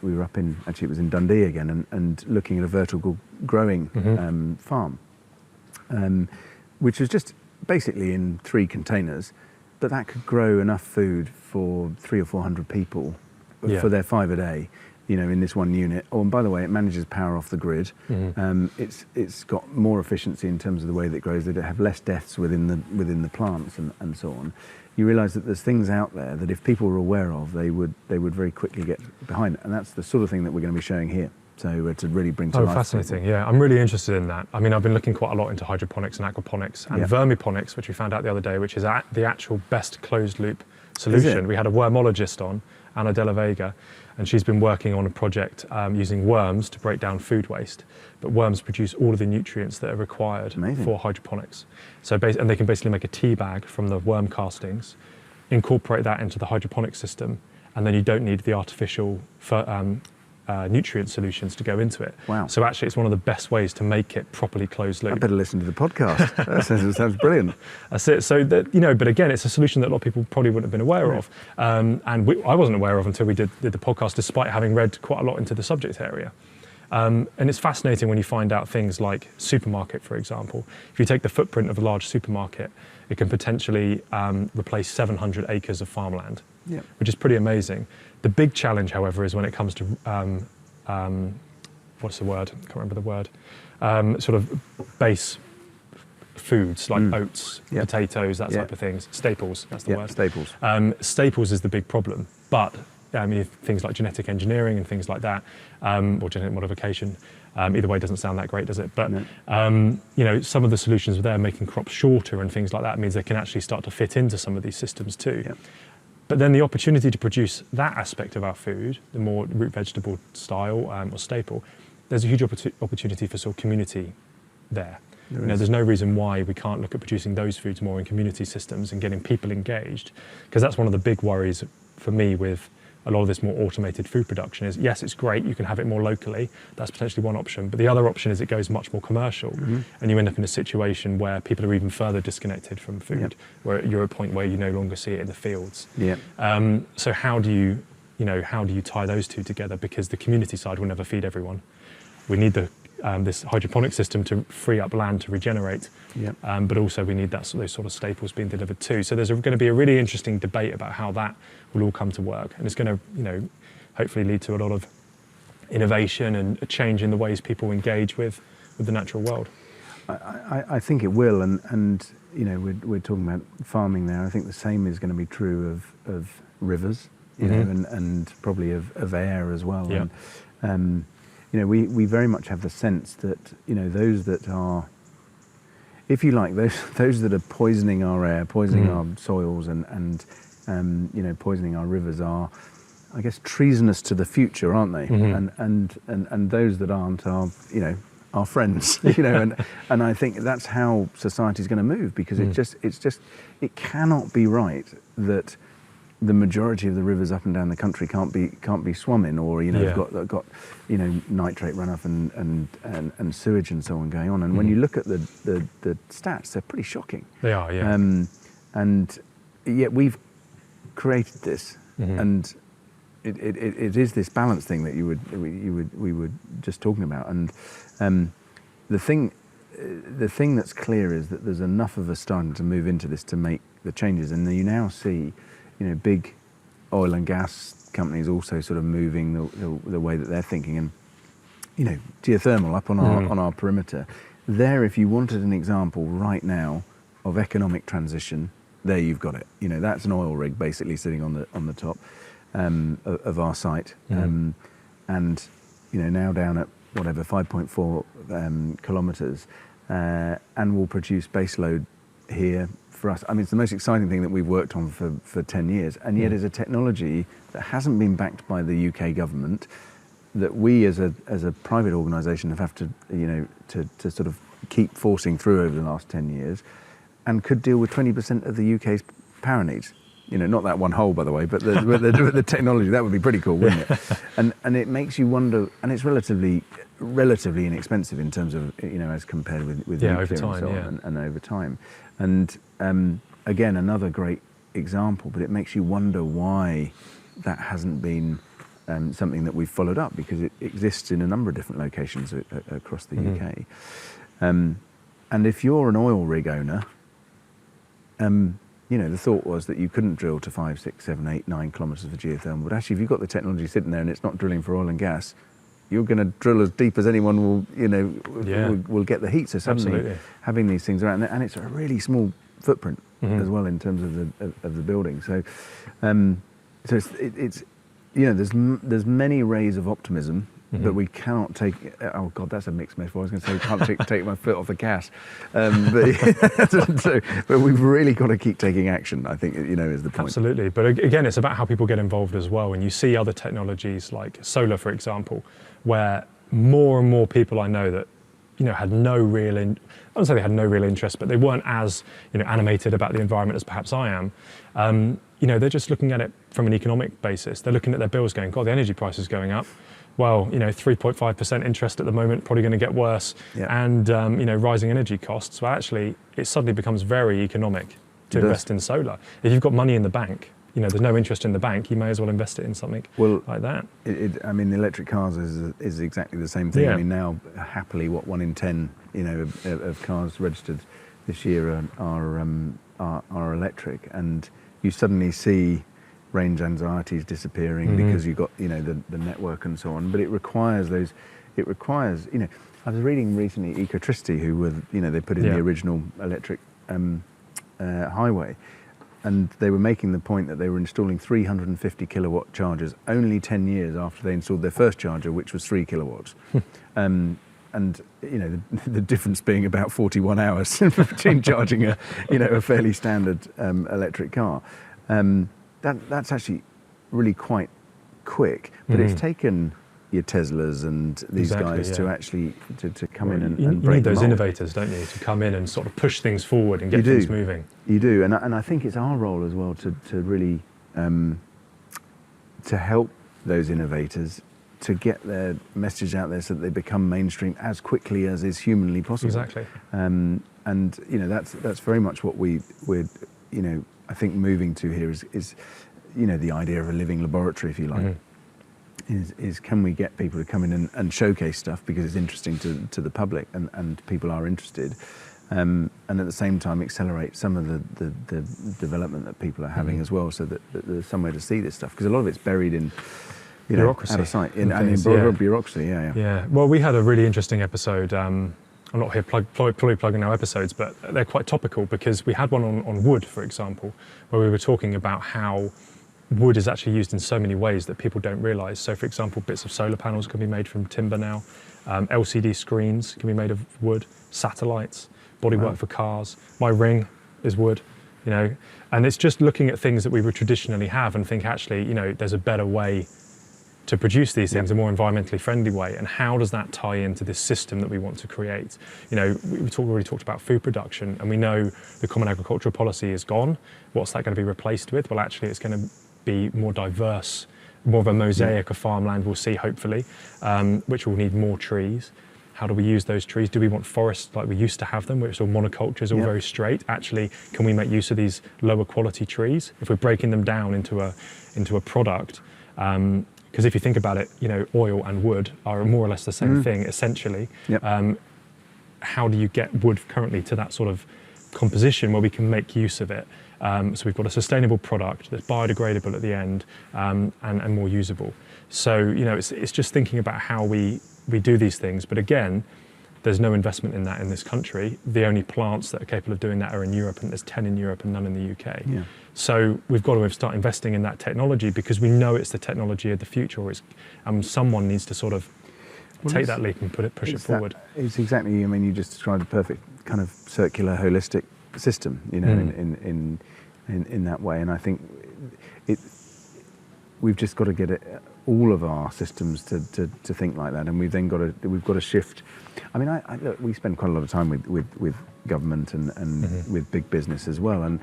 we were up in, actually it was in Dundee again, and looking at a vertical growing farm, which was just basically in 3 containers, but that could grow enough food for 300 or 400 people for their 5 a day, in this one unit. Oh, and by the way, it manages power off the grid. It's got more efficiency in terms of the way that it grows. They have less deaths within the plants and so on. You realise that there's things out there that if people were aware of, they would very quickly get behind, and that's the sort of thing that we're going to be showing here. So to really bring to life. Oh, fascinating! Yeah, I'm really interested in that. I mean, I've been looking quite a lot into hydroponics and aquaponics and vermiponics, which we found out the other day, which is the actual best closed loop solution. We had a wormologist on, Anna Della Vega, and she's been working on a project using worms to break down food waste. But worms produce all of the nutrients that are required for hydroponics. So and they can basically make a tea bag from the worm castings, incorporate that into the hydroponic system, and then you don't need the artificial nutrient solutions to go into it. Wow. So actually it's one of the best ways to make it properly closed loop. I better listen to the podcast. That sounds brilliant. That's it. So that, but again, it's a solution that a lot of people probably wouldn't have been aware of. And I wasn't aware of until we did the podcast, despite having read quite a lot into the subject area. And it's fascinating when you find out things like supermarket, for example. If you take the footprint of a large supermarket, it can potentially replace 700 acres of farmland, which is pretty amazing. The big challenge, however, is when it comes to, what's the word? I can't remember the word. Sort of base foods like oats, potatoes, that type of things. Staples, that's the word. Staples. Staples is the big problem. But I mean, things like genetic engineering and things like that, or genetic modification, either way doesn't sound that great, does it? But, some of the solutions there, making crops shorter and things like that, means they can actually start to fit into some of these systems too. Yep. But then the opportunity to produce that aspect of our food, the more root vegetable style or staple, there's a huge opportunity for sort of community there. There's no reason why we can't look at producing those foods more in community systems and getting people engaged, because that's one of the big worries for me with a lot of this more automated food production is, yes, it's great, you can have it more locally, that's potentially one option, but the other option is it goes much more commercial, and you end up in a situation where people are even further disconnected from food, where you're at a point where you no longer see it in the fields. So how do you tie those two together? Because the community side will never feed everyone. We need this hydroponic system to free up land to regenerate, but also we need those sort of staples being delivered too. So there's going to be a really interesting debate about how that will all come to work, and it's going to, hopefully lead to a lot of innovation and a change in the ways people engage with the natural world. I think it will, and we're talking about farming there. I think the same is going to be true of rivers, and probably of air as well. And, we very much have the sense that, those that are, if you like, those that are poisoning our air, poisoning our soils and poisoning our rivers are, I guess, treasonous to the future, aren't they? And those that aren't are, our friends, and I think that's how society's going to move, because it cannot be right that the majority of the rivers up and down the country can't be swum in, or got nitrate runoff and sewage and so on going on. And when you look at the stats, they're pretty shocking. They are, yeah. And yet we've created this, and it is this balance thing that we were just talking about. And the thing that's clear is that there's enough of us starting to move into this to make the changes, and you now see, big oil and gas companies also sort of moving the way that they're thinking, and geothermal up on our perimeter. There, if you wanted an example right now of economic transition, there you've got it. That's an oil rig basically sitting on the top of our site, and now down at whatever 5.4 kilometres, and will produce baseload here for us. I mean, it's the most exciting thing that we've worked on for 10 years, and yet is a technology that hasn't been backed by the UK government, that we as a private organisation have to to sort of keep forcing through over the last 10 years, and could deal with 20% of the UK's power needs. Not that one hole, by the way, but the technology, that would be pretty cool, wouldn't it? And it makes you wonder, and it's relatively inexpensive in terms of, as compared with nuclear over time, and so on, and over time. And again, another great example, but it makes you wonder why that hasn't been something that we've followed up because it exists in a number of different locations across the UK. And if you're an oil rig owner, the thought was that you couldn't drill to 5, 6, 7, 8, 9 kilometres of geothermal. But actually, if you've got the technology sitting there and it's not drilling for oil and gas, you're going to drill as deep as anyone will get the heat. So suddenly, Absolutely. having these things around, and it's a really small footprint as well in terms of the building. So, it's there's many rays of optimism. But we cannot take. Oh God, that's a mixed metaphor. I was going to say we can't take my foot off the gas, but we've really got to keep taking action. I think is the point. Absolutely, but again, it's about how people get involved as well. And you see other technologies like solar, for example, where more and more people I know that had no real. I don't say they had no real interest, but they weren't as animated about the environment as perhaps I am. They're just looking at it from an economic basis. They're looking at their bills, going, God, the energy price is going up. Well, 3.5% interest at the moment, probably going to get worse, and rising energy costs. Well, actually, it suddenly becomes very economic to invest in solar. If you've got money in the bank, there's no interest in the bank, you may as well invest it in something like that. The electric cars is exactly the same thing. Yeah. I mean, now happily, 1 in 10, of cars registered this year are electric, and you suddenly see range anxiety is disappearing because you've got the network and so on. But it requires I was reading recently Ecotricity, who were they put in the original electric highway, and they were making the point that they were installing 350 kilowatt chargers only 10 years after they installed their first charger, which was 3 kilowatts. And the difference being about 41 hours between charging a fairly standard electric car. That's actually really quite quick, but it's taken your Teslas and these guys to actually to come in and break the mold. You need those innovators, don't you, to come in and sort of push things forward and get things moving. You do, and I think it's our role as well to really to help those innovators to get their message out there so that they become mainstream as quickly as is humanly possible. Exactly. And that's very much what we're I think moving to here is the idea of a living laboratory, if you like, is can we get people to come in and showcase stuff because it's interesting to the public and people are interested, and at the same time accelerate some of the development that people are having as well, so that there's somewhere to see this stuff, because a lot of it's buried in bureaucracy, out of sight, in bureaucracy. Yeah. Well, we had a really interesting episode. I'm not here plugging our episodes, but they're quite topical, because we had one on wood, for example, where we were talking about how wood is actually used in so many ways that people don't realise. So, for example, bits of solar panels can be made from timber now. LCD screens can be made of wood. Satellites, bodywork for cars. My ring is wood, And it's just looking at things that we would traditionally have and think, actually, there's a better way to produce these things, a more environmentally friendly way, and how does that tie into this system that we want to create? We already talked about food production, and we know the Common Agricultural Policy is gone. What's that going to be replaced with? Well, actually, it's going to be more diverse, more of a mosaic of farmland we'll see, hopefully, which will need more trees. How do we use those trees? Do we want forests like we used to have them, where it's all monocultures, all very straight? Actually, can we make use of these lower quality trees if we're breaking them down into a product? Because if you think about it, oil and wood are more or less the same thing, essentially. How do you get wood currently to that sort of composition where we can make use of it? So we've got a sustainable product that's biodegradable at the end, and more usable. So, it's just thinking about how we do these things. But again, there's no investment in that in this country. The only plants that are capable of doing that are in Europe, and there's 10 in Europe and none in the UK. So we've got to start investing in that technology, because we know it's the technology of the future. Someone needs to sort of take that leap and push it forward. It's exactly. You just described a perfect kind of circular, holistic system. In that way, and I think we've just got to get all of our systems to think like that, and we've got to shift. Look, we spend quite a lot of time with government and with big business as well, and